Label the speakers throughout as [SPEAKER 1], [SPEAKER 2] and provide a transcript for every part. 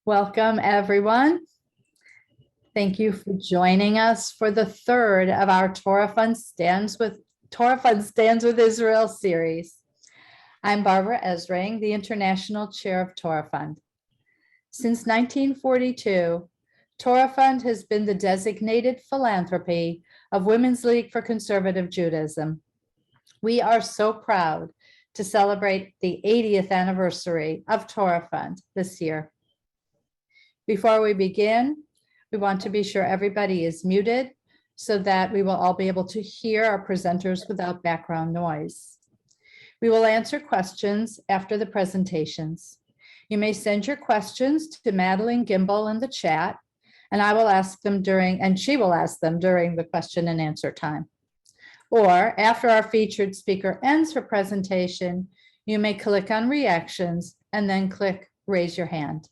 [SPEAKER 1] Welcome, everyone. Thank you for joining us for the third of our Torah Fund Stands with Israel series. I'm Barbara Ezring, the International Chair of Torah Fund. Since 1942, Torah Fund has been the designated philanthropy of Women's League for Conservative Judaism. We are so proud to celebrate the 80th anniversary of Torah Fund this year. Before we begin, we want to be sure everybody is muted so that we will all be able to hear our presenters without background noise. We will answer questions after the presentations. You may send your questions to Madeline Gimbel in the chat, and I will ask them she will ask them during the question and answer time. Or after our featured speaker ends her presentation, you may click on reactions and then click raise your hand.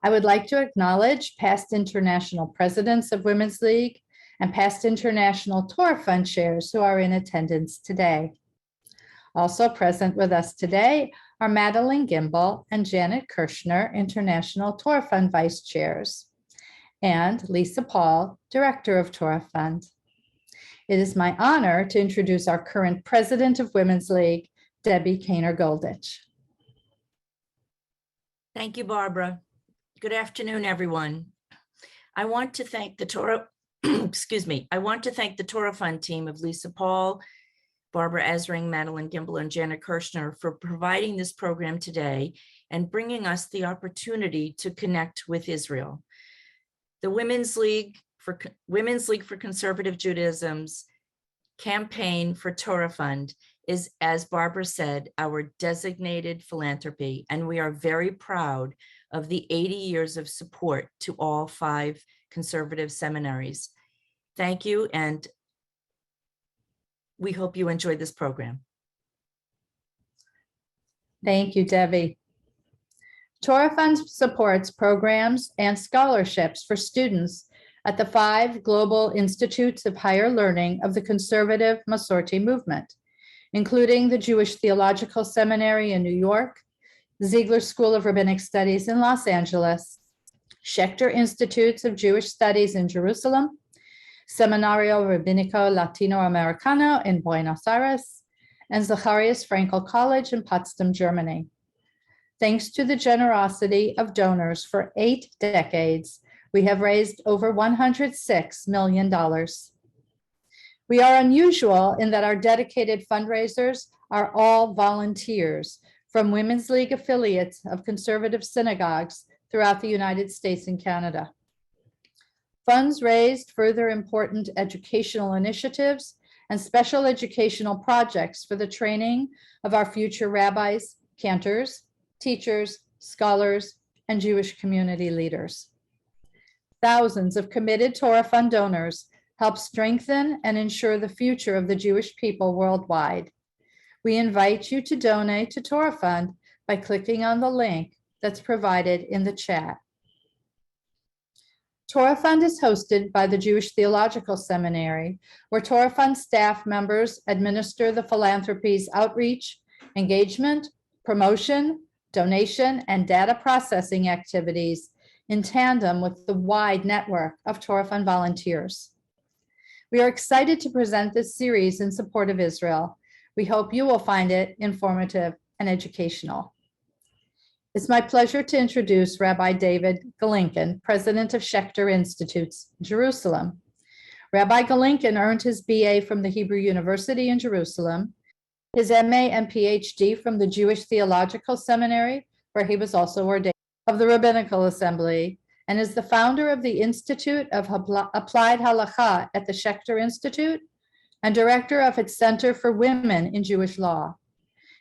[SPEAKER 1] I would like to acknowledge past international presidents of Women's League and past international Torah Fund chairs who are in attendance today. Also present with us today are Madeline Gimbel and Janet Kirshner, International Torah Fund Vice Chairs, and Lisa Paul, Director of Torah Fund. It is my honor to introduce our current President of Women's League, Debbie Kaner-Goldich.
[SPEAKER 2] Thank you, Barbara. Good afternoon, everyone. I want to thank the Torah, I want to thank the Torah Fund team of Lisa Paul, Barbara Ezring, Madeline Gimbel, and Janet Kirshner for providing this program today and bringing us the opportunity to connect with Israel. The Women's League for Conservative Judaism's campaign for Torah Fund is, as Barbara said, our designated philanthropy, and we are very proud of the 80 years of support to all 5 conservative seminaries. Thank you, and we hope you enjoyed this program.
[SPEAKER 1] Thank you, Debbie. Torah Fund supports programs and scholarships for students at the 5 global institutes of higher learning of the conservative Masorti movement, including the Jewish Theological Seminary in New York, Ziegler School of Rabbinic Studies in Los Angeles, Schechter Institutes of Jewish Studies in Jerusalem, Seminario Rabbinico Latino-Americano in Buenos Aires, and Zacharias Frankel College in Potsdam, Germany. Thanks to the generosity of donors for 8 decades, we have raised over $106 million. We are unusual in that our dedicated fundraisers are all volunteers from Women's League affiliates of conservative synagogues throughout the United States and Canada. Funds raised further important educational initiatives and special educational projects for the training of our future rabbis, cantors, teachers, scholars, and Jewish community leaders. Thousands of committed Torah Fund donors help strengthen and ensure the future of the Jewish people worldwide. We invite you to donate to Torah Fund by clicking on the link that's provided in the chat. Torah Fund is hosted by the Jewish Theological Seminary, where Torah Fund staff members administer the philanthropy's outreach, engagement, promotion, donation, and data processing activities in tandem with the wide network of Torah Fund volunteers. We are excited to present this series in support of Israel. We hope you will find it informative and educational. It's my pleasure to introduce Rabbi David Galinkin, President of Schechter Institutes, Jerusalem. Rabbi Galinkin earned his BA from the Hebrew University in Jerusalem, his MA and PhD from the Jewish Theological Seminary, where he was also ordained of the Rabbinical Assembly, and is the founder of the Institute of Applied Halacha at the Schechter Institute and director of its Center for Women in Jewish Law.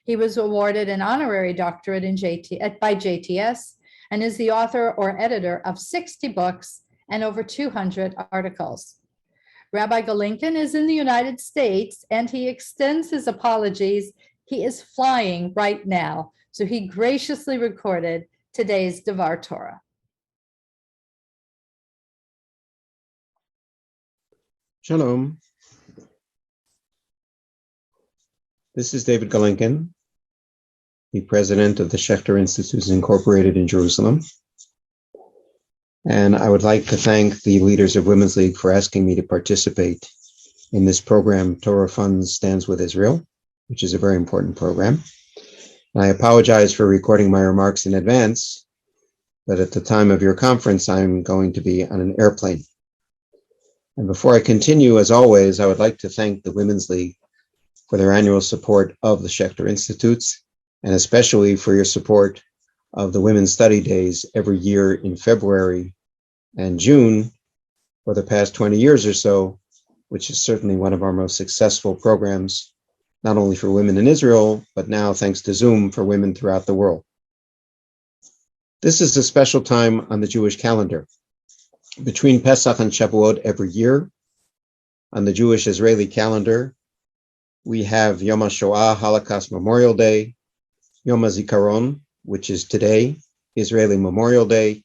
[SPEAKER 1] He was awarded an honorary doctorate by JTS and is the author or editor of 60 books and over 200 articles. Rabbi Galinkin is in the United States and he extends his apologies. He is flying right now, so he graciously recorded today's Devar Torah.
[SPEAKER 3] Shalom. This is David Galinkin. the president of the Schechter Institutes Incorporated in Jerusalem. And I would like to thank the leaders of Women's League for asking me to participate in this program, Torah Funds Stands with Israel, which is a very important program. And I apologize for recording my remarks in advance, but at the time of your conference, I'm going to be on an airplane. And before I continue, as always, I would like to thank the Women's League for their annual support of the Schechter Institutes, and especially for your support of the Women's Study Days every year in February and June for the past 20 years or so, which is certainly one of our most successful programs, not only for women in Israel, but now, thanks to Zoom, for women throughout the world. This is a special time on the Jewish calendar. Between Pesach and Shavuot every year, on the Jewish-Israeli calendar, we have Yom HaShoah, Holocaust Memorial Day, Yom HaZikaron, which is today, Israeli Memorial Day,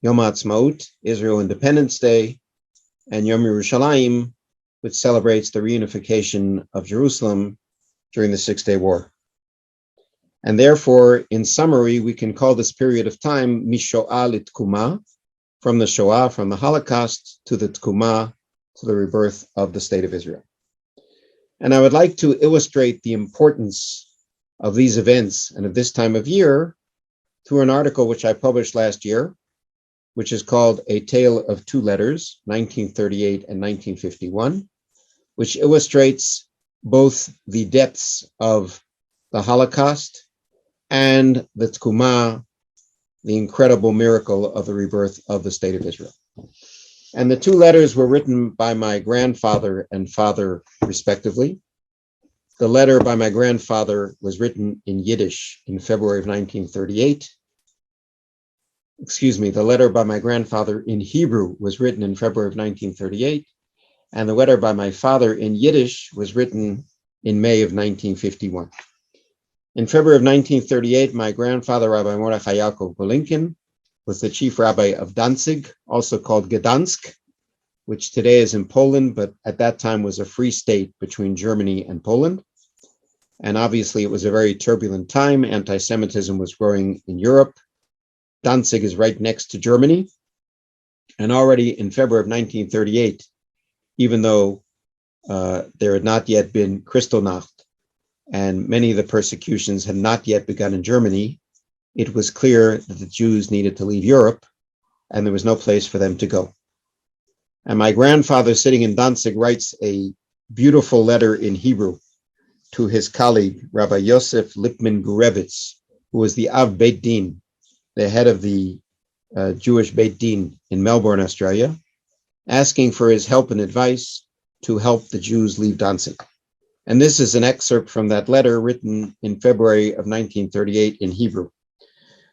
[SPEAKER 3] Yom HaAtzmaut, Israel Independence Day, and Yom Yerushalayim, which celebrates the reunification of Jerusalem during the Six-Day War. And therefore, in summary, we can call this period of time Mishoah Litkuma, from the Shoah, from the Holocaust, to the Tkuma, to the rebirth of the State of Israel. And I would like to illustrate the importance of these events and of this time of year through an article which I published last year, which is called A Tale of Two Letters, 1938 and 1951, which illustrates both the depths of the Holocaust and the Tkuma, the incredible miracle of the rebirth of the State of Israel. And the two letters were written by my grandfather and father, respectively. The letter by my grandfather was written in Yiddish in February of 1938. The letter by my grandfather in Hebrew was written in February of 1938. And the letter by my father in Yiddish was written in May of 1951. In February of 1938, my grandfather, Rabbi Mordechai Yaakov Galinkin, was the chief rabbi of Danzig, also called Gdansk, which today is in Poland, but at that time was a free state between Germany and Poland. And obviously it was a very turbulent time. Anti-Semitism was growing in Europe. Danzig is right next to Germany. And already in February of 1938, even though there had not yet been Kristallnacht, and many of the persecutions had not yet begun in Germany, it was clear that the Jews needed to leave Europe, and there was no place for them to go. And my grandfather, sitting in Danzig, writes a beautiful letter in Hebrew to his colleague, Rabbi Yosef Lipman Gurevitz, who was the Av Beit Din, the head of the Jewish Beit Din in Melbourne, Australia, asking for his help and advice to help the Jews leave Danzig. And this is an excerpt from that letter written in February of 1938 in Hebrew.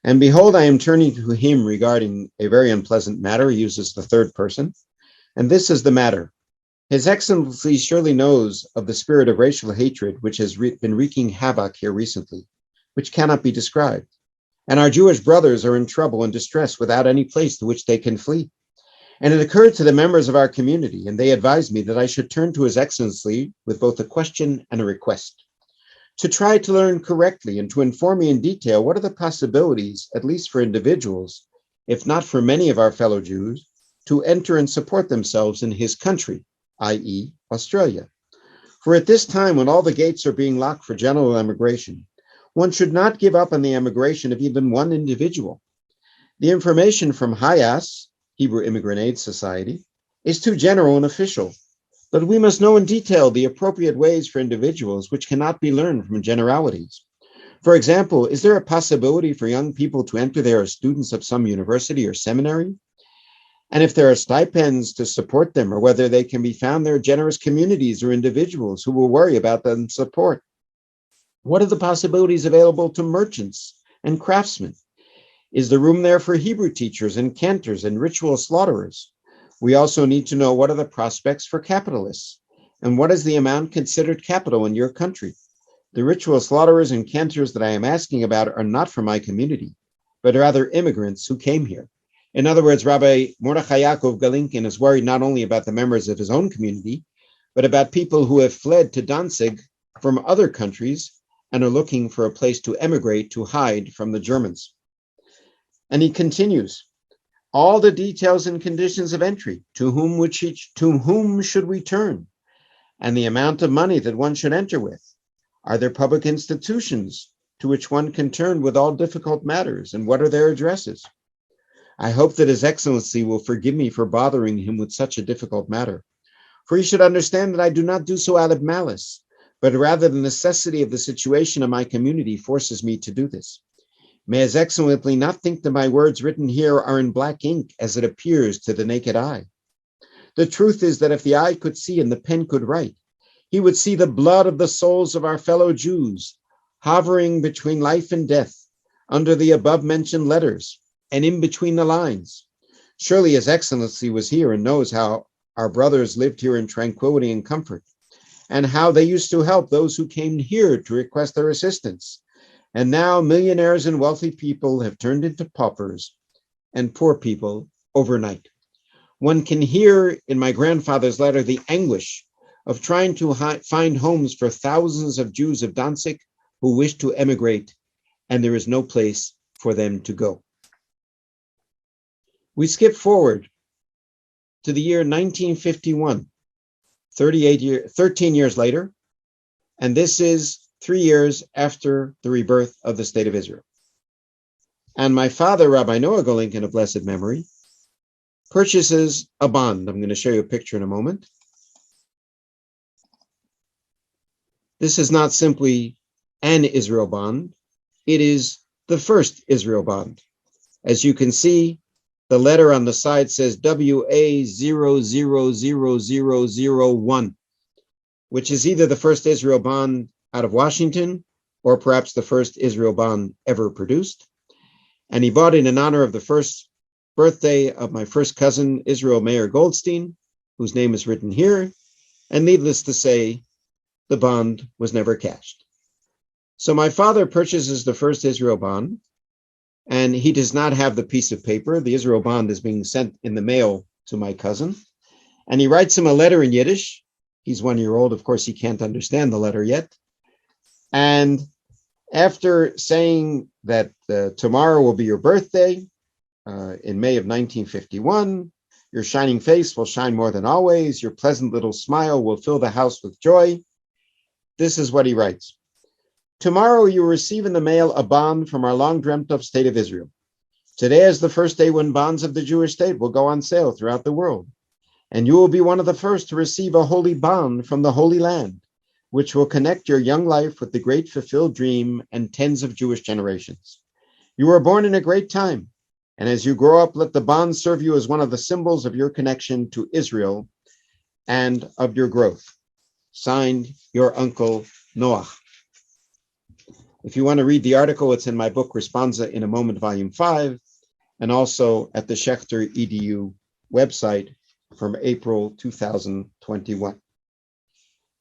[SPEAKER 3] And behold, I am turning to him regarding a very unpleasant matter. He uses the third person. And this is the matter. His Excellency surely knows of the spirit of racial hatred which has been wreaking havoc here recently, which cannot be described. And our Jewish brothers are in trouble and distress without any place to which they can flee. And it occurred to the members of our community, and they advised me that I should turn to His Excellency with both a question and a request, to try to learn correctly and to inform me in detail what are the possibilities, at least for individuals, if not for many of our fellow Jews, to enter and support themselves in his country, i.e. Australia. For at this time, when all the gates are being locked for general emigration, one should not give up on the emigration of even one individual. The information from HIAS, Hebrew Immigrant Aid Society, is too general and official, but we must know in detail the appropriate ways for individuals which cannot be learned from generalities. For example, is there a possibility for young people to enter there as students of some university or seminary? And if there are stipends to support them, or whether they can be found there generous communities or individuals who will worry about them support. What are the possibilities available to merchants and craftsmen? Is there room there for Hebrew teachers and cantors and ritual slaughterers? We also need to know what are the prospects for capitalists, and what is the amount considered capital in your country? The ritual slaughterers and cantors that I am asking about are not from my community, but rather immigrants who came here. In other words, Rabbi Mordechai Yaakov Galinkin is worried not only about the members of his own community, but about people who have fled to Danzig from other countries and are looking for a place to emigrate to hide from the Germans. And he continues, all the details and conditions of entry, to whom should we turn, and the amount of money that one should enter with. Are there public institutions to which one can turn with all difficult matters, and what are their addresses? I hope that His Excellency will forgive me for bothering him with such a difficult matter, for he should understand that I do not do so out of malice, but rather the necessity of the situation of my community forces me to do this. May His Excellency not think that my words written here are in black ink as it appears to the naked eye. The truth is that if the eye could see and the pen could write, he would see the blood of the souls of our fellow Jews hovering between life and death under the above-mentioned letters and in between the lines. Surely His Excellency was here and knows how our brothers lived here in tranquility and comfort, and how they used to help those who came here to request their assistance. And now millionaires and wealthy people have turned into paupers and poor people overnight. One can hear in my grandfather's letter the anguish of trying to find homes for thousands of Jews of Danzig who wish to emigrate, and there is no place for them to go. We skip forward to the year 1951, 13 years later, and this is 3 years after the rebirth of the State of Israel. And my father, Rabbi Noah Galinkin of blessed memory, purchases a bond. I'm going to show you a picture in a moment. This is not simply an Israel bond. It is the first Israel bond. As you can see, the letter on the side says WA000001, which is either the first Israel bond out of Washington, or perhaps the first Israel bond ever produced. And he bought it in honor of the first birthday of my first cousin, Israel Mayer Goldstein, whose name is written here. And needless to say, the bond was never cashed. So my father purchases the first Israel bond, and he does not have the piece of paper. The Israel bond is being sent in the mail to my cousin. And he writes him a letter in Yiddish. He's 1 year old. Of course, he can't understand the letter yet. And after saying that tomorrow will be your birthday, in May of 1951, your shining face will shine more than always. Your pleasant little smile will fill the house with joy. This is what he writes. Tomorrow you will receive in the mail a bond from our long dreamt of State of Israel. Today is the first day when bonds of the Jewish state will go on sale throughout the world. And you will be one of the first to receive a holy bond from the Holy Land, which will connect your young life with the great fulfilled dream and tens of Jewish generations. You were born in a great time, and as you grow up, let the bond serve you as one of the symbols of your connection to Israel and of your growth. Signed, your uncle, Noach. If you want to read the article, it's in my book, Responsa in a Moment, Volume 5, and also at the Schechter EDU website from April 2021.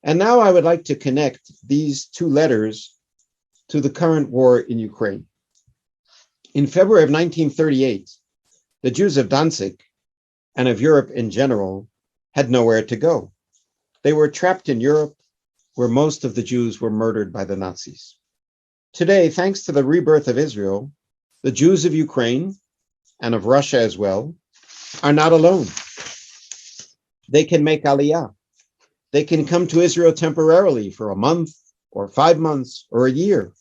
[SPEAKER 3] And now I would like to connect these two letters to the current war in Ukraine. In February of 1938, the Jews of Danzig and of Europe in general had nowhere to go. They were trapped in Europe, where most of the Jews were murdered by the Nazis. Today, thanks to the rebirth of Israel, the Jews of Ukraine and of Russia as well are not alone. They can make aliyah. They can come to Israel temporarily for a month or 5 months or a year.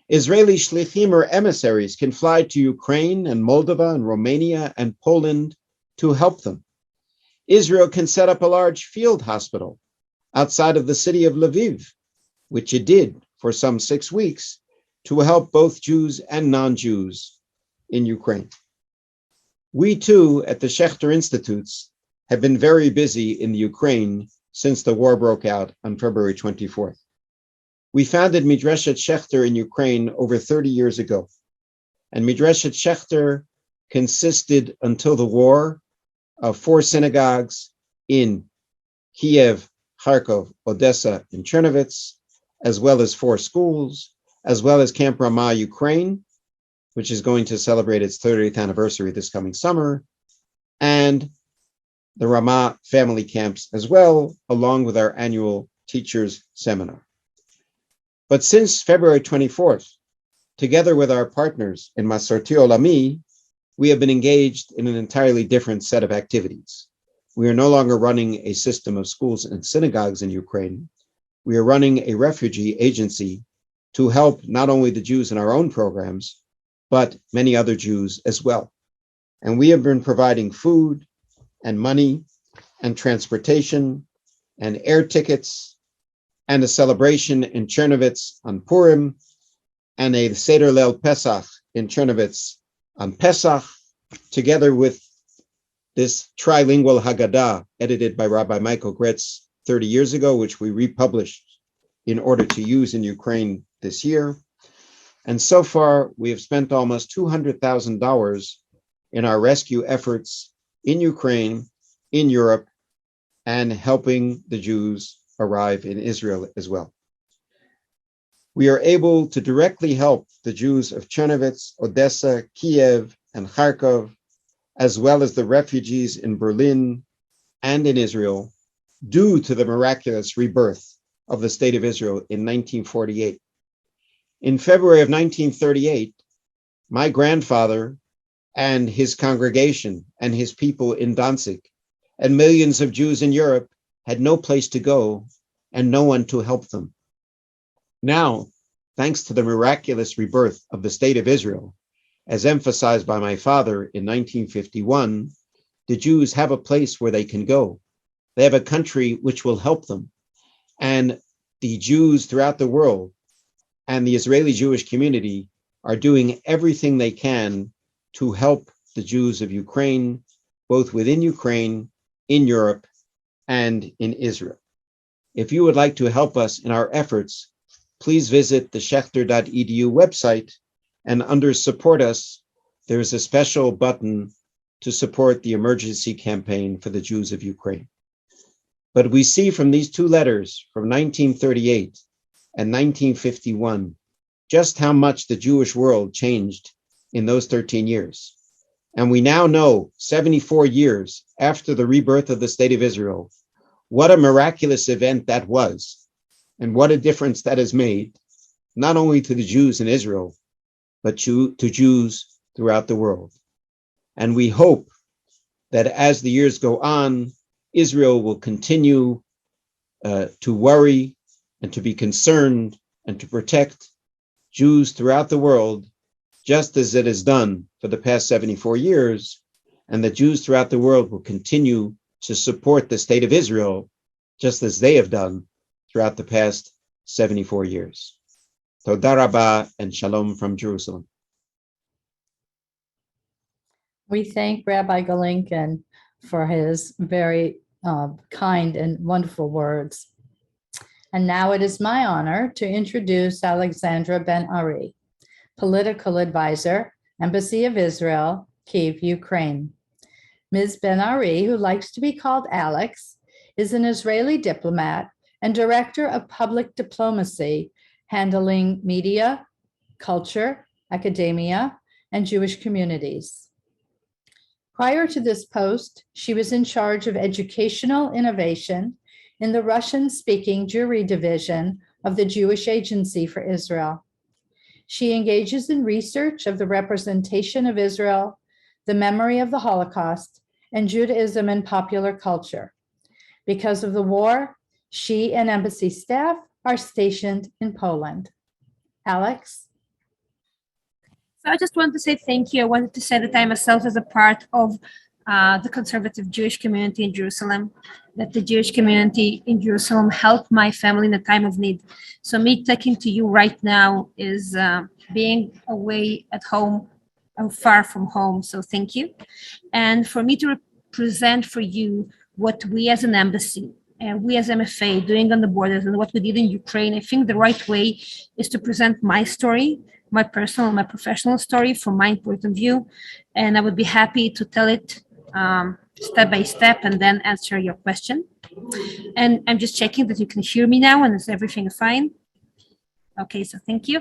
[SPEAKER 3] Israeli shlichim or emissaries can fly to Ukraine and Moldova and Romania and Poland to help them. Israel can set up a large field hospital outside of the city of Lviv, which it did for some 6 weeks, to help both Jews and non-Jews in Ukraine. We too at the Schechter Institutes have been very busy in the Ukraine since the war broke out on February 24th. We founded Midreshet Schechter in Ukraine over 30 years ago. And Midreshet Schechter consisted until the war of 4 synagogues in Kyiv, Kharkov, Odessa, and Chernovitz, as well as 4 schools, as well as Camp Ramah, Ukraine, which is going to celebrate its 30th anniversary this coming summer, and the Ramah family camps as well, along with our annual teachers seminar. But since February 24th, together with our partners in Masorti Olami, we have been engaged in an entirely different set of activities. We are no longer running a system of schools and synagogues in Ukraine. We are running a refugee agency to help not only the Jews in our own programs, but many other Jews as well. And we have been providing food and money and transportation and air tickets and a celebration in Chernovitz on Purim and a Seder Leil Pesach in Chernovitz on Pesach, together with this trilingual Haggadah edited by Rabbi Michael Gretz 30 years ago, which we republished in order to use in Ukraine this year. And so far, we have spent almost $200,000 in our rescue efforts in Ukraine, in Europe, and helping the Jews arrive in Israel as well. We are able to directly help the Jews of Chernovitz, Odessa, Kyiv, and Kharkov, as well as the refugees in Berlin and in Israel, due to the miraculous rebirth of the State of Israel in 1948. In February of 1938, my grandfather and his congregation and his people in Danzig and millions of Jews in Europe had no place to go and no one to help them. Now, thanks to the miraculous rebirth of the State of Israel, as emphasized by my father in 1951, the Jews have a place where they can go. They have a country which will help them. And the Jews throughout the world and the Israeli Jewish community are doing everything they can to help the Jews of Ukraine, both within Ukraine, in Europe, and in Israel. If you would like to help us in our efforts, please visit the Schechter.edu website, and under Support Us, there is a special button to support the emergency campaign for the Jews of Ukraine. But we see from these two letters from 1938 and 1951 just how much the Jewish world changed in those 13 years. And we now know, 74 years after the rebirth of the State of Israel, what a miraculous event that was, and what a difference that has made, not only to the Jews in Israel, but to Jews throughout the world. And we hope that as the years go on, Israel will continue to worry and to be concerned and to protect Jews throughout the world, just as it has done for the past 74 years, and that Jews throughout the world will continue to support the State of Israel, just as they have done throughout the past 74 years. Toda Rabba and Shalom from Jerusalem.
[SPEAKER 1] We thank Rabbi Galinkin for his very kind and wonderful words. And now it is my honor to introduce Alexandra Ben-Ari, Political Advisor, Embassy of Israel, Kyiv, Ukraine. Ms. Ben-Ari, who likes to be called Alex, is an Israeli diplomat and Director of Public Diplomacy, handling media, culture, academia, and Jewish communities. Prior to this post, she was in charge of educational innovation in the Russian-speaking Jewry division of the Jewish Agency for Israel. She engages in research of the representation of Israel, the memory of the Holocaust, and Judaism in popular culture. Because of the war, she and embassy staff are stationed in Poland. Alex?
[SPEAKER 4] So I just want to say thank you. I wanted to say that I myself as a part of the conservative Jewish community in Jerusalem, that the Jewish community in Jerusalem helped my family in a time of need. So me talking to you right now is being away at home, far from home. So thank you. And for me to represent for you what we as an embassy and we as MFA doing on the borders and what we did in Ukraine, I think the right way is to present my story, my personal, my professional story from my point of view. And I would be happy to tell it step by step and then answer your question. And I'm just checking that you can hear me now and is everything fine? Okay, so thank you.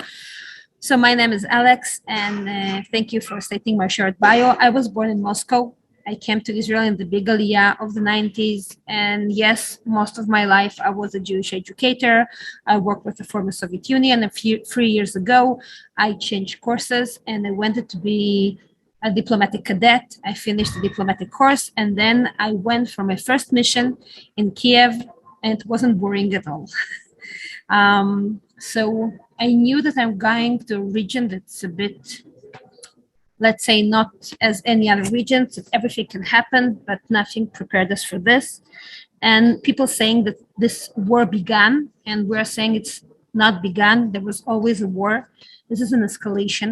[SPEAKER 4] So my name is Alex and thank you for stating my short bio. I was born in Moscow I came to Israel in the big Aliyah of the 90s. And yes, most of my life, I was a Jewish educator. I worked with the former Soviet Union. 3 years ago, I changed courses and I wanted to be a diplomatic cadet. I finished the diplomatic course. And then I went for my first mission in Kyiv, and it wasn't boring at all. So I knew that I'm going to a region that's a bit, let's say, not as any other regions, that everything can happen, but nothing prepared us for this. And people saying that this war began, and we're saying it's not begun. There was always a war. This is an escalation,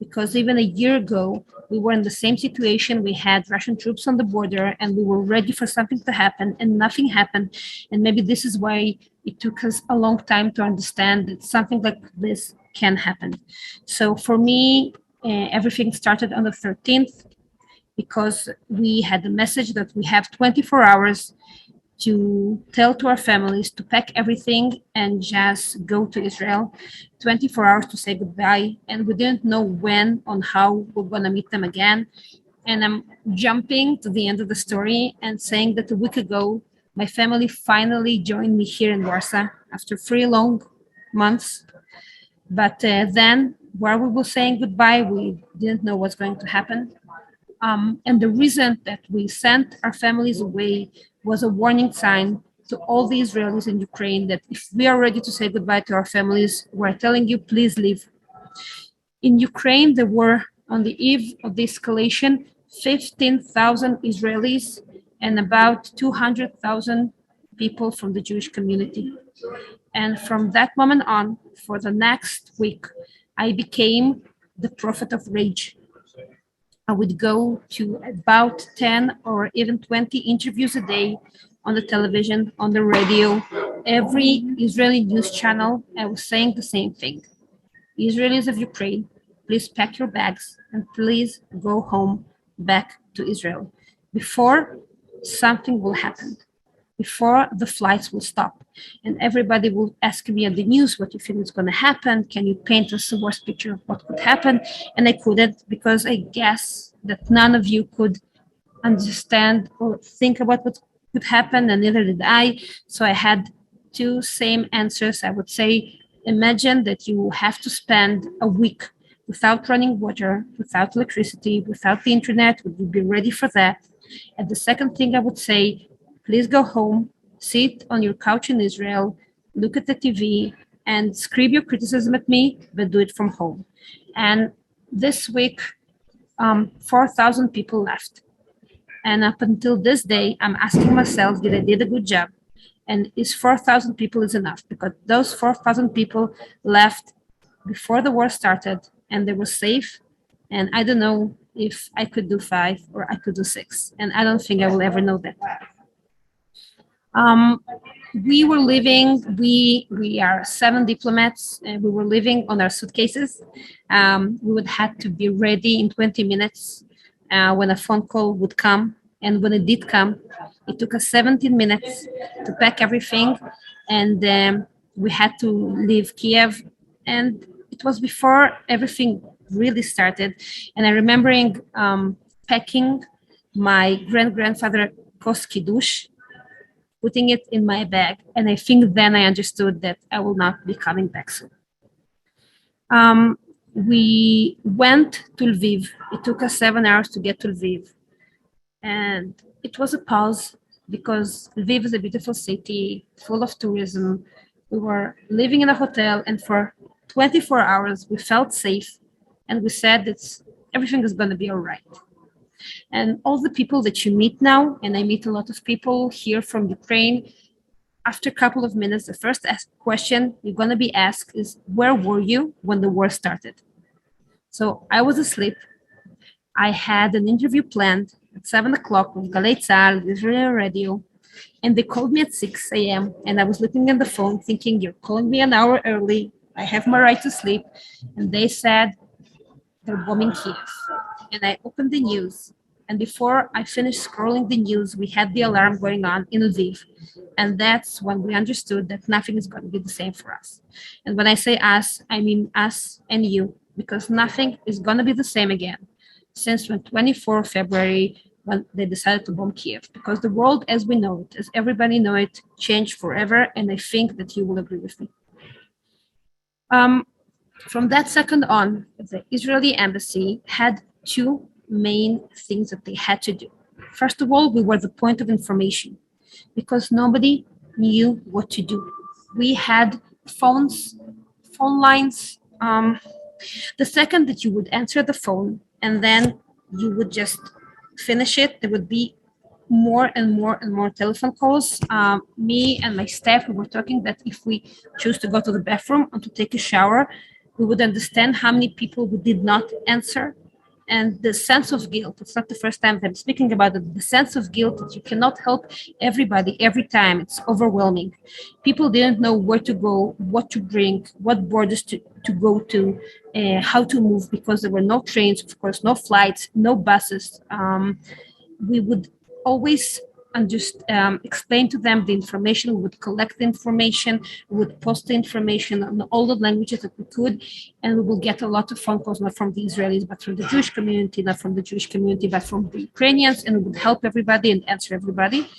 [SPEAKER 4] because even a year ago, we were in the same situation. We had Russian troops on the border, and we were ready for something to happen, and nothing happened. And maybe this is why it took us a long time to understand that something like this can happen. So for me, everything started on the 13th, because we had the message that we have 24 hours to tell to our families to pack everything and just go to Israel, 24 hours to say goodbye. And we didn't know when on how we're going to meet them again. And I'm jumping to the end of the story and saying that a week ago, my family finally joined me here in Warsaw after 3 long months. But then while we were saying goodbye, we didn't know what's going to happen. And the reason that we sent our families away was a warning sign to all the Israelis in Ukraine that if we are ready to say goodbye to our families, we're telling you, please leave. In Ukraine, there were, on the eve of the escalation, 15,000 Israelis and about 200,000 people from the Jewish community. And from that moment on, for the next week, I became the prophet of rage. I would go to about 10 or even 20 interviews a day on the television, on the radio, every Israeli news channel. I was saying the same thing. Israelis of Ukraine, please pack your bags and please go home back to Israel before something will happen, before the flights will stop. And everybody will ask me on the news, what you think is going to happen? Can you paint us a worst picture of what could happen? And I couldn't, because I guess that none of you could understand or think about what could happen, and neither did I. So I had 2 same answers. I would say, imagine that you have to spend a week without running water, without electricity, without the internet. Would you be ready for that? And the second thing I would say, please go home, sit on your couch in Israel, look at the TV, and scream your criticism at me, but do it from home. And this week, 4,000 people left. And up until this day, I'm asking myself, did I did a good job? And is 4,000 people is enough? Because those 4,000 people left before the war started, and they were safe. And I don't know if I could do 5 or I could do 6. And I don't think I will ever know that. We were living, we are 7 diplomats, and we were living on our suitcases. We would have to be ready in 20 minutes when a phone call would come. And when it did come, it took us 17 minutes to pack everything. And we had to leave Kyiv. And it was before everything really started. And I remembering packing my grandfather Kos Kiddush, putting it in my bag. And I think then I understood that I will not be coming back soon. We went to Lviv. It took us 7 hours to get to Lviv. And it was a pause, because Lviv is a beautiful city, full of tourism. We were living in a hotel, and for 24 hours, we felt safe. And we said that everything is going to be all right. And all the people that you meet now, and I meet a lot of people here from Ukraine, after a couple of minutes, the first question you're going to be asked is, where were you when the war started? So I was asleep. I had an interview planned at 7 o'clock with Galei Tzahal, Israeli radio, and they called me at 6 a.m. And I was looking at the phone thinking, you're calling me an hour early. I have my right to sleep. And they said, they're bombing Kyiv. And I opened the news. And before I finished scrolling the news, we had the alarm going on in Lviv. And that's when we understood that nothing is going to be the same for us. And when I say us, I mean us and you, because nothing is going to be the same again. Since when 24 February, when they decided to bomb Kyiv, because the world as we know it, as everybody know it, changed forever, and I think that you will agree with me. From that second on, the Israeli embassy had two main things that they had to do. First of all, we were the point of information because nobody knew what to do. We had phone lines. The second that you would answer the phone and then you would just finish it, there would be more and more telephone calls. Me and my staff, we were talking that if we choose to go to the bathroom and to take a shower, we would understand how many people we did not answer. And the sense of guilt, it's not the first time that I'm speaking about it, the sense of guilt that you cannot help everybody every time, it's overwhelming. People didn't know where to go, what to bring, what borders to go to, how to move, because there were no trains, of course, no flights, no buses. We would always and just explain to them the information. We would collect the information, we would post the information on all the languages that we could, and we will get a lot of phone calls, not from the Israelis, but from the Jewish community, not from the Jewish community, but from the Ukrainians, and we would help everybody and answer everybody.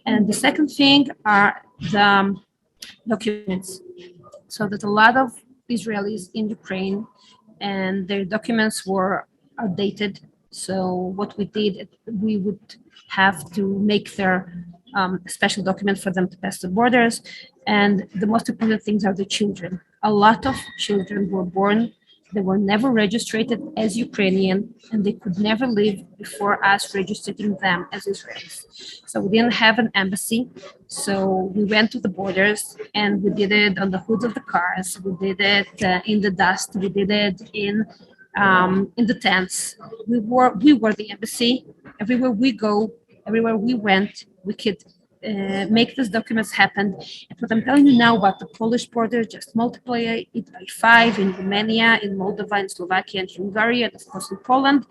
[SPEAKER 4] And the second thing are the documents. So that a lot of Israelis in Ukraine and their documents were outdated. So what we did, we would have to make their special document for them to pass the borders. And the most important things are the children. A lot of children were born, they were never registered as Ukrainian, and they could never live before us registering them as Israelis. So we didn't have an embassy. So we went to the borders and we did it on the hoods of the cars. We did it in the dust. We did it in the tents. We were the embassy. Everywhere we go, everywhere we went, we could make these documents happen. And what I'm telling you now about the Polish border, just multiply it by 5 in Romania, in Moldova, in Slovakia, and Hungary, and of course in Poland.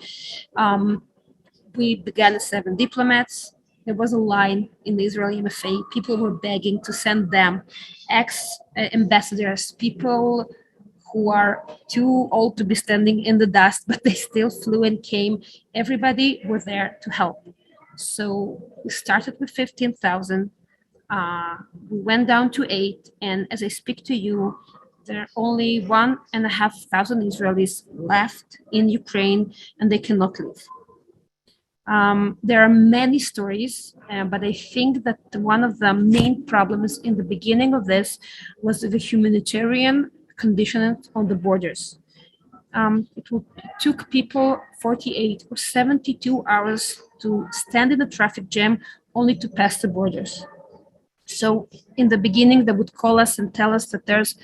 [SPEAKER 4] We began as 7 diplomats. There was a line in the Israeli MFA. People were begging to send them ex-ambassadors, people who are too old to be standing in the dust, but they still flew and came. Everybody were there to help. So we started with 15,000. We went down to 8. And as I speak to you, there are only 1,500 Israelis left in Ukraine, and they cannot leave. There are many stories, but I think that one of the main problems in the beginning of this was the humanitarian conditions on the borders. It took people 48 or 72 hours to stand in a traffic jam only to pass the borders. So in the beginning, they would call us and tell us that there's,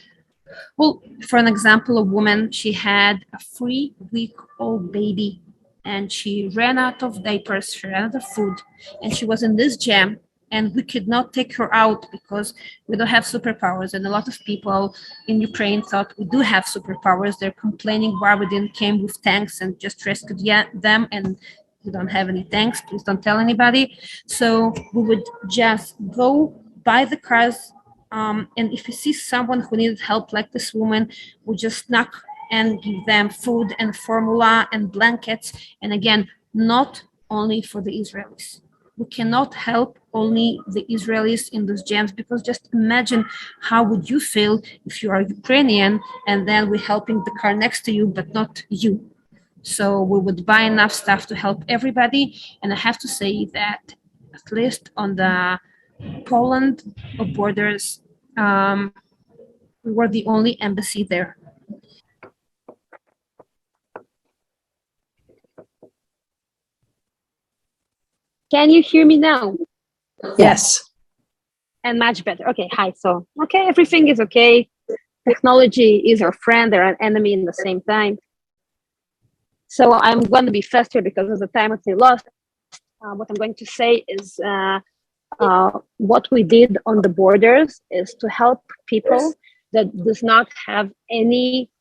[SPEAKER 4] well, for an example, a woman, she had a 3-week-old baby and she ran out of diapers, she ran out of food, and she was in this jam. And we could not take her out because we don't have superpowers. And a lot of people in Ukraine thought we do have superpowers. They're complaining why we didn't came with tanks and just rescued them. And we don't have any tanks. Please don't tell anybody. So we would just go buy the cars. And if you see someone who needed help, like this woman, we just knock and give them food and formula and blankets. And again, not only for the Israelis. We cannot help only the Israelis in those jams, because just imagine how would you feel if you are Ukrainian and then we're helping the car next to you, but not you. So we would buy enough stuff to help everybody. And I have to say that at least on the Poland borders, we were the only embassy there. Can you hear me now?
[SPEAKER 1] Yes.
[SPEAKER 4] And much better. Okay, hi. So, okay, everything is okay. Technology is our friend, they're an enemy in the same time. So I'm going to be faster because of the time that they lost. What I'm going to say is what we did on the borders is to help people that does not have any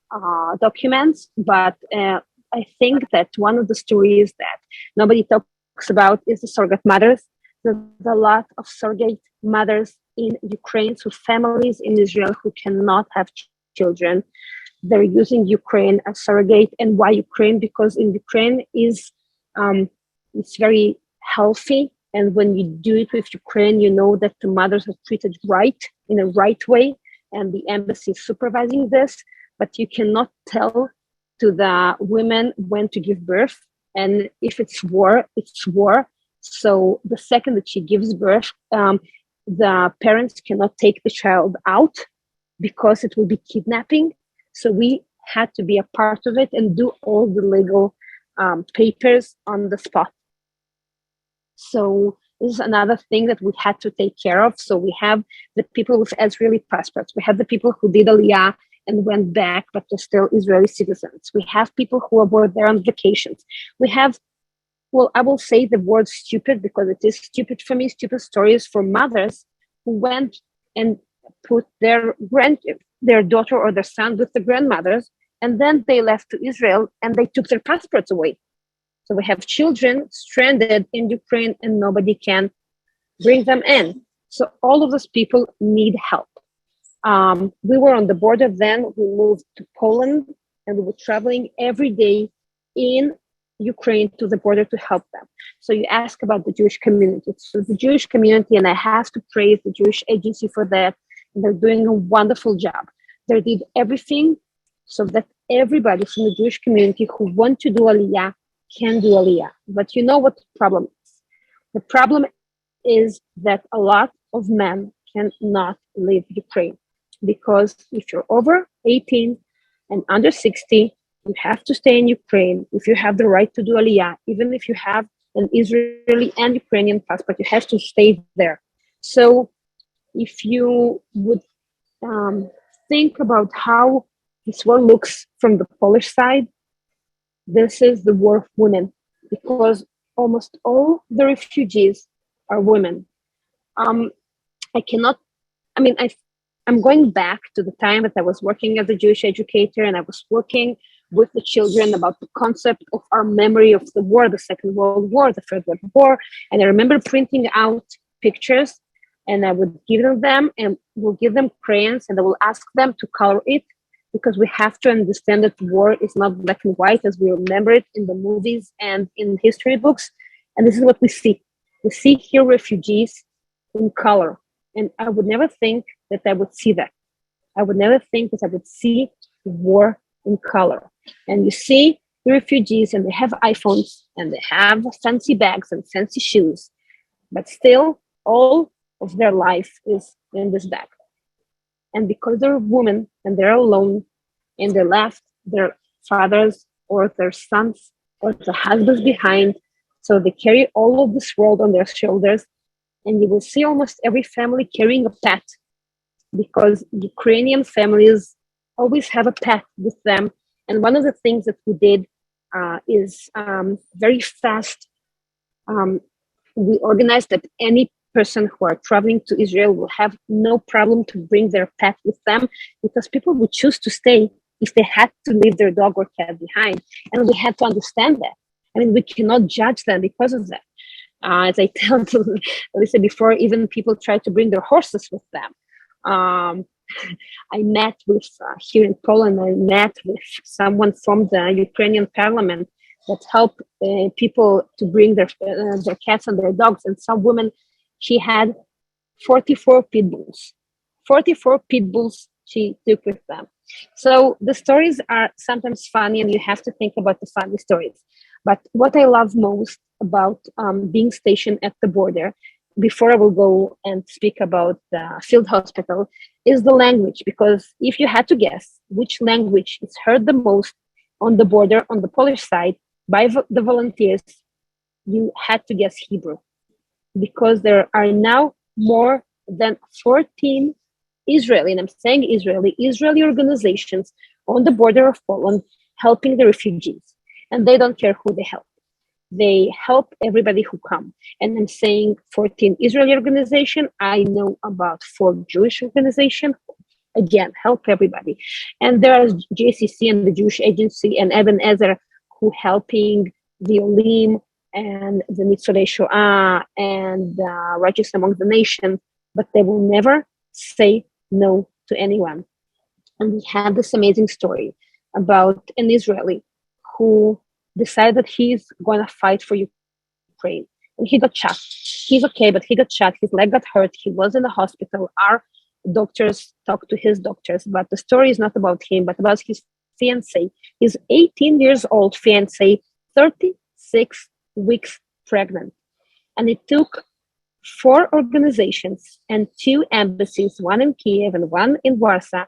[SPEAKER 4] documents. But I think that one of the stories that nobody talks about is the surrogate mothers. There's a lot of surrogate mothers in Ukraine, so families in Israel who cannot have children. They're using Ukraine as surrogate. And why Ukraine? Because in Ukraine is it's very healthy. And when you do it with Ukraine, you know that the mothers are treated right, in a right way, and the embassy is supervising this. But you cannot tell to the women when to give birth. And if it's war, it's war. So the second that she gives birth, the parents cannot take the child out because it will be kidnapping. So we had to be a part of it and do all the legal papers on the spot. So this is another thing that we had to take care of. So we have the people with Israeli passports. We have the people who did Aliyah and went back, but they're still Israeli citizens. We have people who were there on vacations. We have, well, I will say the word stupid because it is stupid for me, stupid stories for mothers who went and put their daughter or their son with the grandmothers, and then they left to Israel and they took their passports away. So we have children stranded in Ukraine and nobody can bring them in. So all of those people need help. We were on the border then. We moved to Poland and we were traveling every day in Ukraine to the border to help them. So you ask about the Jewish community. So the Jewish community, and I have to praise the Jewish Agency for that. They're doing a wonderful job. They did everything so that everybody from the Jewish community who want to do Aliyah can do Aliyah. But you know what the problem is? The problem is that a lot of men cannot leave Ukraine because if you're over 18 and under 60, you have to stay in Ukraine. If you have the right to do Aliyah, even if you have an Israeli and Ukrainian passport, you have to stay there. So if you would think about how this war looks from the Polish side, this is the war of women, because almost all the refugees are women. I'm going back to the time that I was working as a Jewish educator, and I was working with the children about the concept of our memory of the war, the Second World War, the First World War. And I remember printing out pictures, and I would give them and we'll give them crayons, and I will ask them to color it, because we have to understand that war is not black and white as we remember it in the movies and in history books. And this is what we see. We see here refugees in color. And I would never think that I would see that. I would never think that I would see war in color. And you see the refugees, and they have iPhones, and they have fancy bags and fancy shoes, but still all of their life is in this bag. And because they're women and they're alone, and they left their fathers or their sons or their husbands behind, so they carry all of this world on their shoulders. And you will see almost every family carrying a pet, because Ukrainian families always have a pet with them. And one of the things that we did is very fast. We organized that any person who are traveling to Israel will have no problem to bring their pet with them, because people would choose to stay if they had to leave their dog or cat behind. And we had to understand that. I mean, we cannot judge them because of that. As I tell Lisa before, even people try to bring their horses with them. I met with, here in Poland, I met with someone from the Ukrainian parliament that help people to bring their cats and their dogs. And some woman, she had 44 pit bulls. 44 pit bulls she took with them. So the stories are sometimes funny, and you have to think about the funny stories. But what I love most about being stationed at the border, before I will go and speak about the field hospital, is the language. Because if you had to guess which language is heard the most on the border, on the Polish side, by the volunteers, you had to guess Hebrew. Because there are now more than 14 Israeli, and I'm saying Israeli organizations on the border of Poland helping the refugees. And they don't care who they help. They help everybody who come. And I'm saying 14 Israeli organizations. I know about 4 Jewish organizations. Again, help everybody. And there are JCC and the Jewish Agency and Eben Ezer who helping the Olim and the Nitzolei Shoah and Righteous Among the Nations, but they will never say no to anyone. And we had this amazing story about an Israeli who decided that he's going to fight for Ukraine. and he got shot. He's okay, but he got shot. His leg got hurt. He was in the hospital. Our doctors talked to his doctors, but the story is not about him, but about his fiancée. His 18 years old fiancée, 36 weeks pregnant. And it took 4 organizations and 2 embassies, one in Kyiv and one in Warsaw,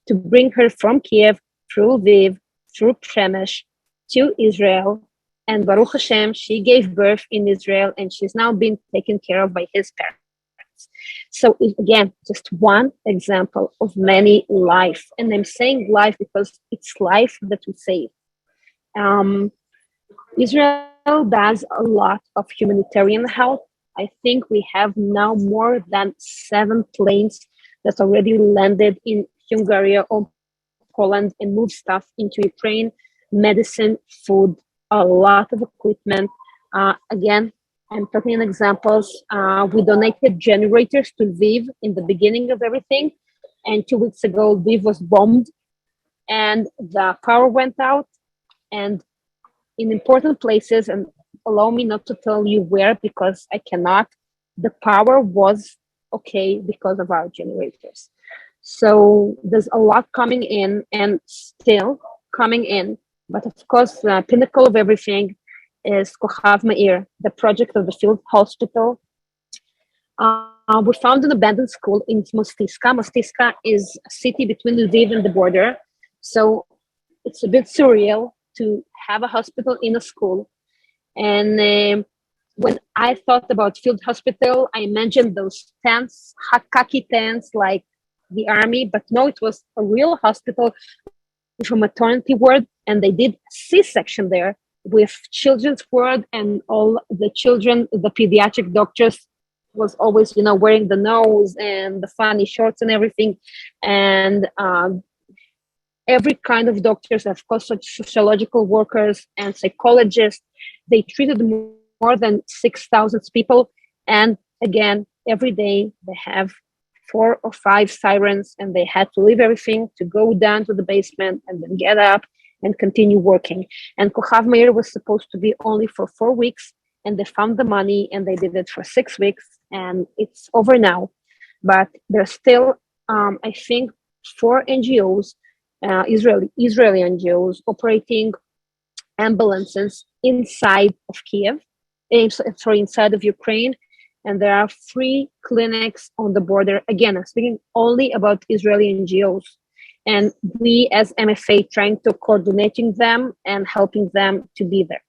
[SPEAKER 4] to bring her from Kyiv through Lviv, through Przemysh to Israel. And Baruch Hashem, she gave birth in Israel, and she's now being taken care of by his parents. So again, just one example of many life. And I'm saying life because it's life that we save. Israel does a lot of humanitarian help. I think we have now more than 7 planes that already landed in Hungary or Poland and moved stuff into Ukraine, medicine, food, a lot of equipment. Again, I'm talking in examples. We donated generators to Lviv in the beginning of everything. And 2 weeks ago, Lviv was bombed and the power went out. And in important places, and allow me not to tell you where because I cannot, the power was okay because of our generators. So there's a lot coming in and still coming in. But of course, the pinnacle of everything is Kochav Meir, the project of the field hospital. We found an abandoned school in Mostiska. Mostiska is a city between Lviv and the border. So it's a bit surreal to have a hospital in a school. And when I thought about field hospital, I imagined those tents, khaki tents like the army, but no, it was a real hospital with a maternity ward, and they did C-section there with children's ward, and all the children, the pediatric doctors was always, wearing the nose and the funny shorts and everything. And every kind of doctors, of course, sociological workers and psychologists, they treated more than 6,000 people. And again, every day they have 4 or 5 sirens, and they had to leave everything to go down to the basement and then get up and continue working. And Kochav Meir was supposed to be only for 4 weeks, and they found the money and they did it for 6 weeks, and it's over now. But there's still, I think, 4 NGOs, Israeli NGOs, operating ambulances inside of Kyiv, inside of Ukraine. And there are 3 clinics on the border. Again, I'm speaking only about Israeli NGOs. And we as MFA trying to coordinating them and helping them to be there.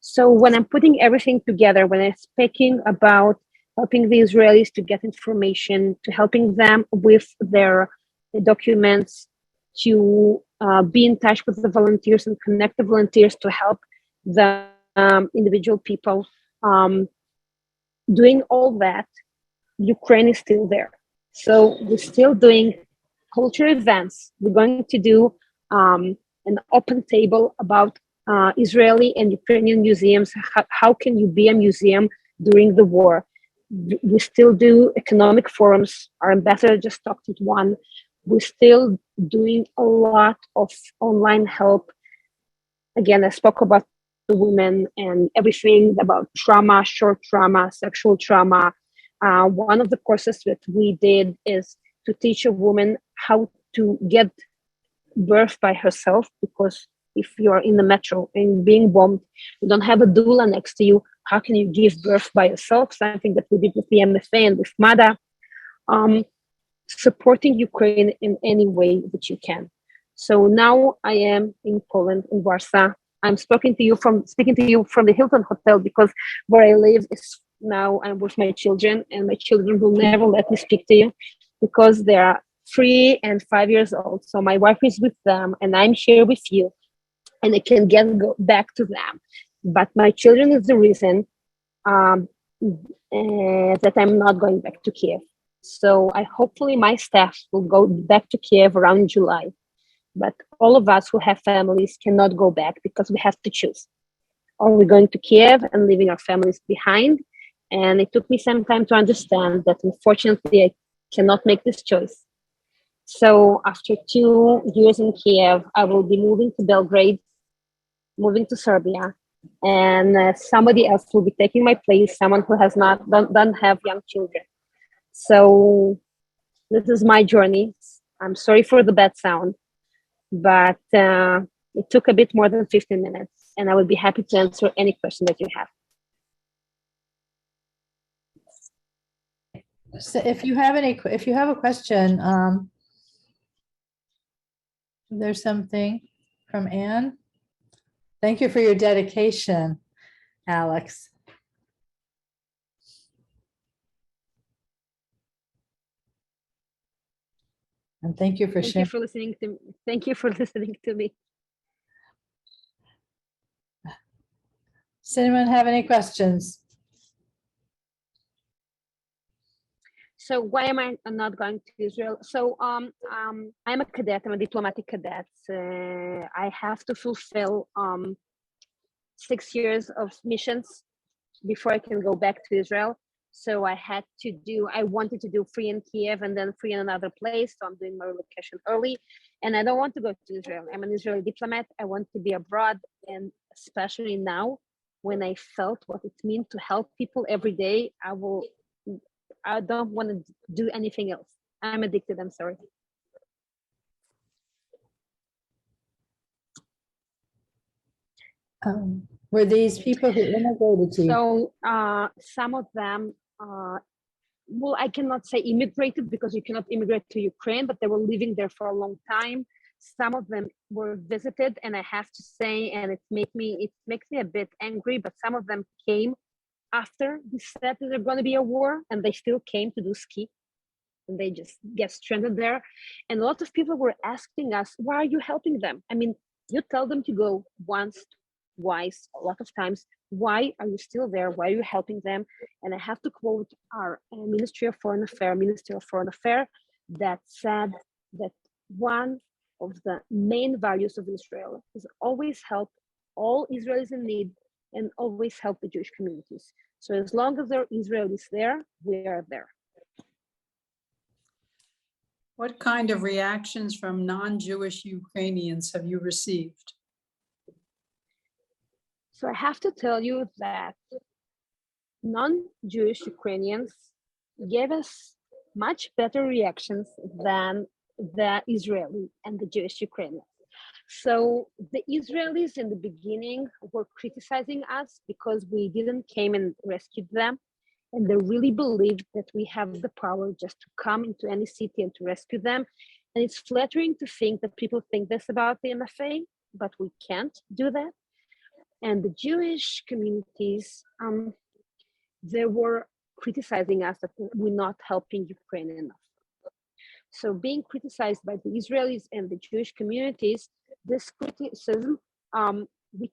[SPEAKER 4] So when I'm putting everything together, when I'm speaking about helping the Israelis to get information, to helping them with their documents, to be in touch with the volunteers and connect the volunteers to help the individual people, doing all that, Ukraine is still there. So we're still doing cultural events. We're going to do an open table about Israeli and Ukrainian museums. How can you be a museum during the war? We still do economic forums. Our ambassador just talked with one. We're still doing a lot of online help. Again, I spoke about the women and everything about trauma, short trauma, sexual trauma. One of the courses that we did is to teach a woman how to get birth by herself, because if you're in the metro and being bombed, you don't have a doula next to you. How can you give birth by yourself? Something that we did with the MFA and with MADA. Supporting Ukraine in any way that you can. So now I am in Poland, in Warsaw. I'm speaking to you from the Hilton Hotel, because where I live is now I'm with my children, and my children will never let me speak to you because they are 3 and 5 years old. So my wife is with them, and I'm here with you, and I can go back to them. But my children is the reason that I'm not going back to Kyiv. So hopefully my staff will go back to Kyiv around July. But all of us who have families cannot go back because we have to choose. Are we going to Kyiv and leaving our families behind? And it took me some time to understand that unfortunately I cannot make this choice. So after 2 years in Kyiv, I will be moving to Belgrade, moving to Serbia, and somebody else will be taking my place, someone who has not don't have young children. So this is my journey. I'm sorry for the bad sound, but it took a bit more than 15 minutes, and I would be happy to answer any question that you have.
[SPEAKER 1] So if you have a question, there's something from Anne. Thank you for your dedication, Alex. And thank you for
[SPEAKER 4] Thank
[SPEAKER 1] sharing.
[SPEAKER 4] you for listening to me. Thank you for listening to me.
[SPEAKER 1] Does anyone have any questions?
[SPEAKER 4] So why am I not going to Israel? So I'm a cadet. I'm a diplomatic cadet. I have to fulfill 6 years of missions before I can go back to Israel. So I wanted to do free in Kyiv and then free in another place. So I'm doing my relocation early, and I don't want to go to Israel. I'm an Israeli diplomat. I want to be abroad, and especially now when I felt what it means to help people every day, I don't want to do anything else. I'm addicted. I'm sorry.
[SPEAKER 1] Were these people who immigrated to you?
[SPEAKER 4] So some of them, well, I cannot say immigrated because you cannot immigrate to Ukraine, but they were living there for a long time. Some of them were visited, and I have to say, and it makes me a bit angry, but some of them came after we said that there's going to be a war, and they still came to do ski, and they just get stranded there. And a lot of people were asking us, why are you helping them? I mean, you tell them to go once, twice, a lot of times. Why are you still there? Why are you helping them? And I have to quote our Ministry of Foreign Affairs, that said that one of the main values of Israel is always help all Israelis in need and always help the Jewish communities. So as long as there are Israelis there, we are there.
[SPEAKER 5] What kind of reactions from non-Jewish Ukrainians have you received?
[SPEAKER 4] So I have to tell you that non-Jewish Ukrainians gave us much better reactions than the Israeli and the Jewish Ukrainians. So the Israelis in the beginning were criticizing us because we didn't came and rescued them. And they really believed that we have the power just to come into any city and to rescue them. And it's flattering to think that people think this about the NFA, but we can't do that. And the Jewish communities, they were criticizing us that we're not helping Ukraine enough. So being criticized by the Israelis and the Jewish communities, this criticism, we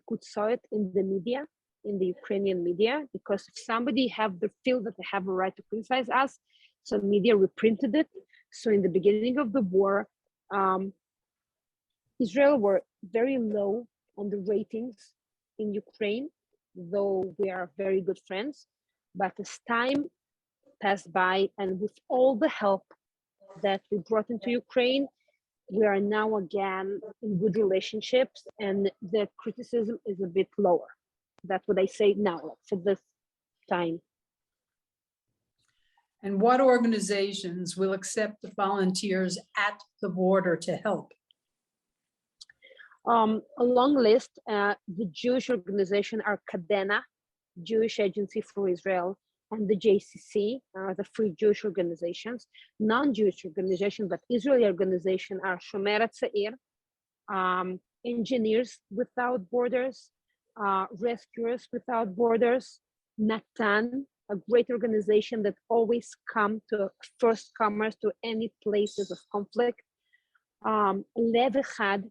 [SPEAKER 4] could saw it in the media, in the Ukrainian media, because if somebody feel that they have a right to criticize us, so media reprinted it. So in the beginning of the war, Israel were very low on the ratings in Ukraine, though we are very good friends. But as time passed by, and with all the help that we brought into Ukraine, we are now again in good relationships, and the criticism is a bit lower. That's what I say now for this time.
[SPEAKER 5] And what organizations will accept the volunteers at the border to help?
[SPEAKER 4] A long list. The Jewish organization are Kadena, Jewish Agency for Israel, and the JCC, the Free Jewish Organizations. Non-Jewish organizations, but Israeli organizations are Shomer HaTzair, Engineers Without Borders, Rescuers Without Borders, Natan, a great organization that always come to first comers to any places of conflict. Lev Echad,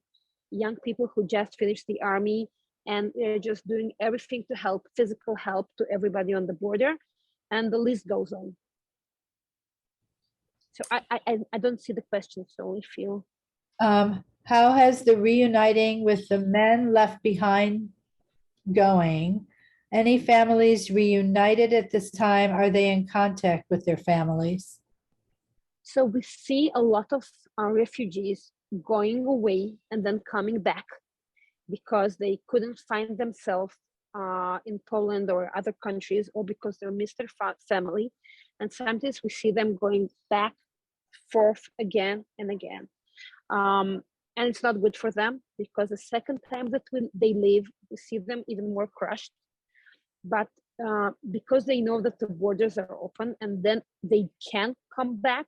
[SPEAKER 4] young people who just finished the army and they're just doing everything to help, physical help to everybody on the border, and the list goes on. So I don't see the question, so if you...
[SPEAKER 1] How has the reuniting with the men left behind going? Any families reunited at this time? Are they in contact with their families?
[SPEAKER 4] So we see a lot of refugees going away and then coming back. because they couldn't find themselves in Poland or other countries, or because they miss their family. And sometimes we see them going back, forth again and again. And it's not good for them, because the second time that they leave, we see them even more crushed. But because they know that the borders are open and then they can come back,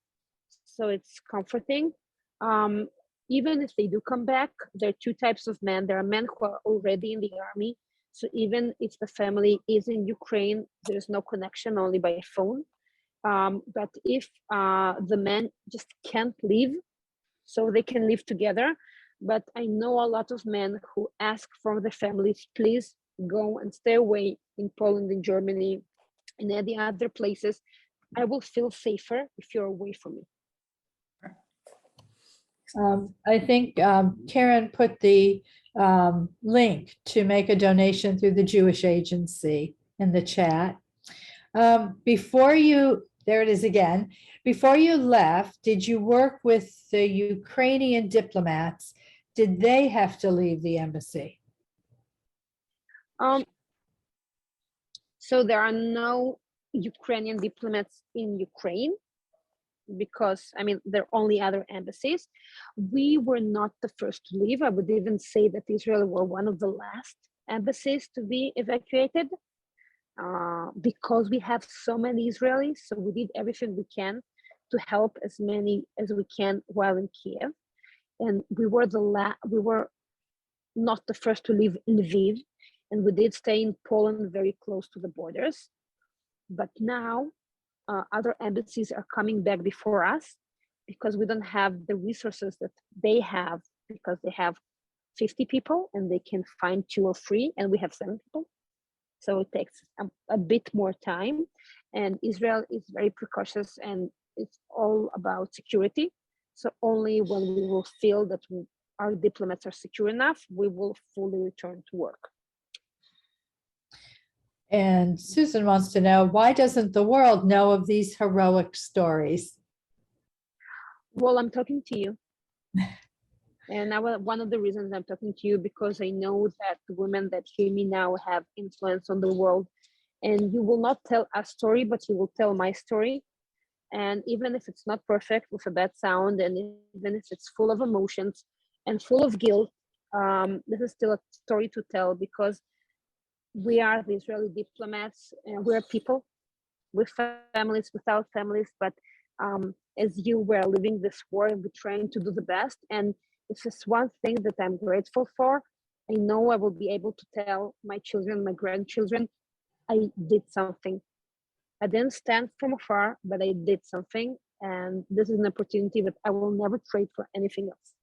[SPEAKER 4] so it's comforting. Even if they do come back, there are two types of men. There are men who are already in the army. So even if the family is in Ukraine, there's no connection, only by phone. But if the men just can't leave, so they can live together. But I know a lot of men who ask from their families, please go and stay away in Poland, in Germany, and any other places. I will feel safer if you're away from me.
[SPEAKER 1] I think Karen put the link to make a donation through the Jewish Agency in the chat. There it is again. Before you left, did you work with the Ukrainian diplomats? Did they have to leave the embassy?
[SPEAKER 4] So there are no Ukrainian diplomats in Ukraine, because there are only other embassies. We were not the first to leave. I would even say that Israel were one of the last embassies to be evacuated, because we have so many Israelis. So we did everything we can to help as many as we can while in Kyiv. And we were not the first to leave Lviv, and we did stay in Poland, very close to the borders. But now other embassies are coming back before us, because we don't have the resources that they have, because they have 50 people and they can find 2 or 3, and we have 7 people. So it takes a bit more time. And Israel is very precautious, and it's all about security. So only when we will feel that our diplomats are secure enough, we will fully return to work.
[SPEAKER 1] And Susan wants to know, why doesn't the world know of these heroic stories?
[SPEAKER 4] Well, I'm talking to you. And one of the reasons I'm talking to you, because I know that the women that hear me now have influence on the world. And you will not tell a story, but you will tell my story. And even if it's not perfect with a bad sound, and even if it's full of emotions and full of guilt, this is still a story to tell, because we are the Israeli diplomats, and we're people with families, without families. But as you were living this war, and we're trying to do the best. And it's just one thing that I'm grateful for. I know I will be able to tell my children, my grandchildren, I did something. I didn't stand from afar, but I did something. And this is an opportunity that I will never trade for anything else.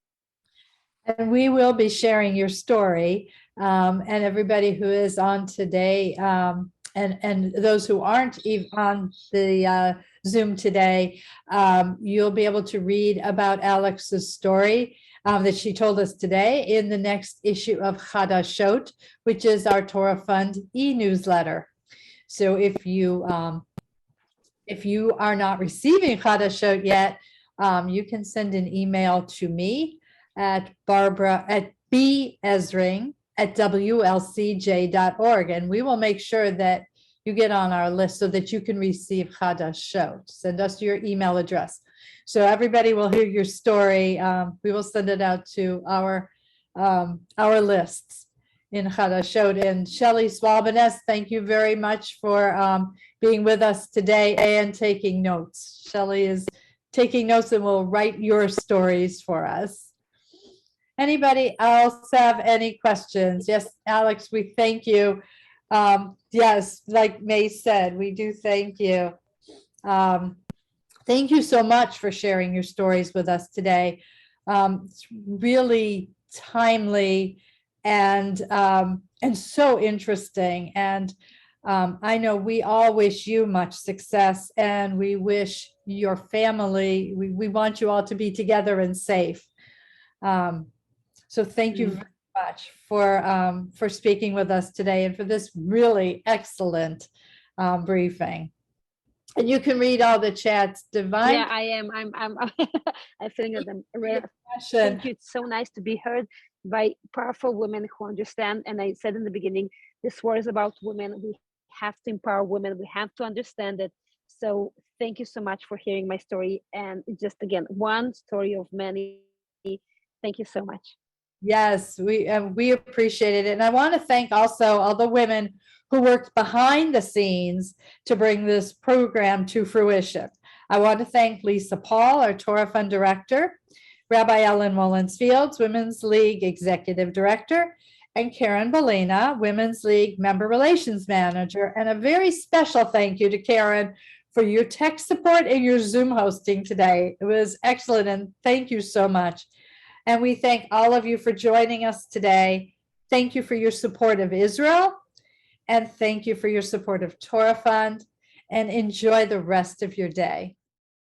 [SPEAKER 1] And we will be sharing your story, and everybody who is on today, and those who aren't on the Zoom today, you'll be able to read about Alex's story that she told us today in the next issue of Chadashot, which is our Torah Fund e-newsletter. So if you are not receiving Chadashot yet, you can send an email to me at barbara@besring@wlcj.org, and we will make sure that you get on our list so that you can receive Chadashot. Send us your email address. So everybody will hear your story. We will send it out to our lists in Chadashot. And Shelley Swalbanes, thank you very much for being with us today and taking notes. Shelley is taking notes and will write your stories for us. Anybody else have any questions? Yes, Alex, we thank you. Yes, like May said, we do thank you. Thank you so much for sharing your stories with us today. It's really timely and so interesting. And I know we all wish you much success, and we wish your family, we want you all to be together and safe. So thank you very much for speaking with us today and for this really excellent briefing. And you can read all the chats. Divine
[SPEAKER 4] Yeah, I am. I'm feeling that I'm ready.
[SPEAKER 1] Passion.
[SPEAKER 4] Thank you. It's so nice to be heard by powerful women who understand. And I said in the beginning, this war is about women. We have to empower women. We have to understand it. So thank you so much for hearing my story. And just again, one story of many. Thank you so much.
[SPEAKER 1] Yes, we appreciate it. And I want to thank also all the women who worked behind the scenes to bring this program to fruition. I want to thank Lisa Paul, our Torah Fund Director, Rabbi Ellen Mullins Fields, Women's League Executive Director, and Karen Belina, Women's League Member Relations Manager. And a very special thank you to Karen for your tech support and your Zoom hosting today. It was excellent, and thank you so much. And we thank all of you for joining us today. Thank you for your support of Israel, and thank you for your support of Torah Fund, and enjoy the rest of your day.